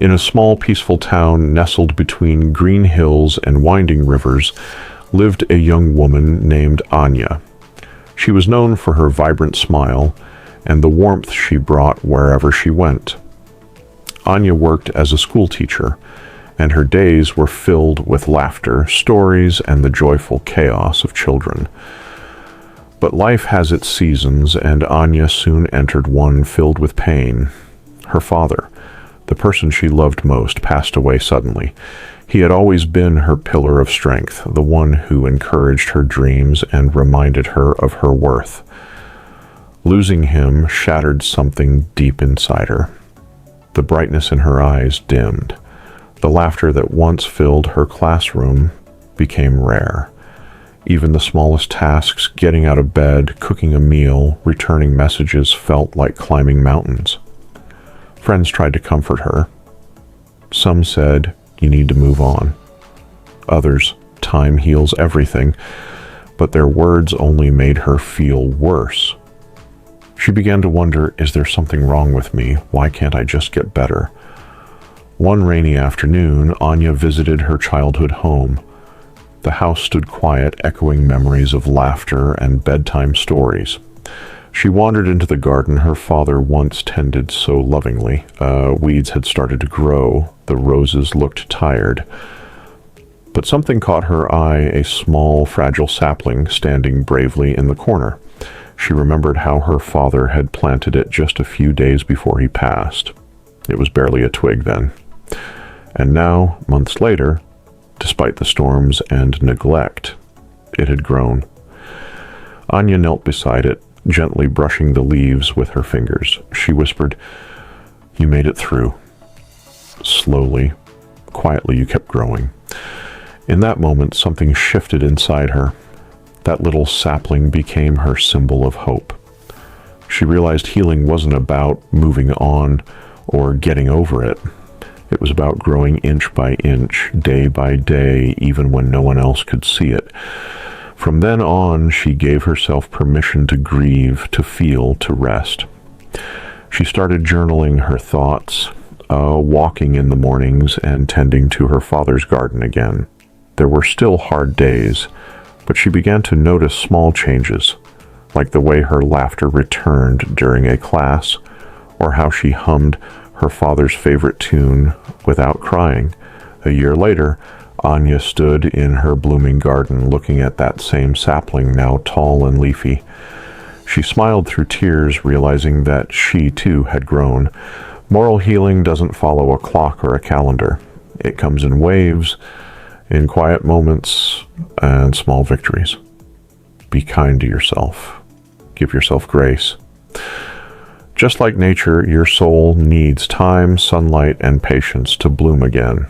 In a small, peaceful town nestled between green hills and winding rivers lived a young woman named Aanya. She was known for her vibrant smile and the warmth she brought wherever she went. Aanya worked as a school teacher, and her days were filled with laughter, stories, and the joyful chaos of children. But life has its seasons, and Aanya soon entered one filled with pain. Her father, the person she loved most, passed away suddenly. He had always been her pillar of strength, the one who encouraged her dreams and reminded her of her worth. Losing him shattered something deep inside her. The brightness in her eyes dimmed. The laughter that once filled her classroom became rare. Even the smallest tasks, getting out of bed, cooking a meal, returning messages, felt like climbing mountains. Friends tried to comfort her. Some said, "You need to move on." Others, "Time heals everything," but their words only made her feel worse. She began to wonder, is there something wrong with me? Why can't I just get better? One rainy afternoon, Aanya visited her childhood home. The house stood quiet, echoing memories of laughter and bedtime stories. She wandered into the garden her father once tended so lovingly. Weeds had started to grow. The roses looked tired. But something caught her eye, a small, fragile sapling standing bravely in the corner. She remembered how her father had planted it just a few days before he passed. It was barely a twig then. And now, months later, despite the storms and neglect, it had grown. Aanya knelt beside it, gently brushing the leaves with her fingers. She whispered, "You made it through." Slowly, quietly, you kept growing. In that moment, something shifted inside her. That little sapling became her symbol of hope. She realized healing wasn't about moving on or getting over it. It was about growing inch by inch, day by day, even when no one else could see it. From then on, she gave herself permission to grieve, to feel, to rest. She started journaling her thoughts, walking in the mornings, and tending to her father's garden again. There were still hard days, but she began to notice small changes, like the way her laughter returned during a class, or how she hummed her father's favorite tune without crying. A year later, Aanya stood in her blooming garden looking at that same sapling, now tall and leafy. She smiled through tears, realizing that she too had grown. Moral healing doesn't follow a clock or a calendar. It comes in waves, in quiet moments, and small victories. Be kind to yourself. Give yourself grace. Just like nature, your soul needs time, sunlight, and patience to bloom again.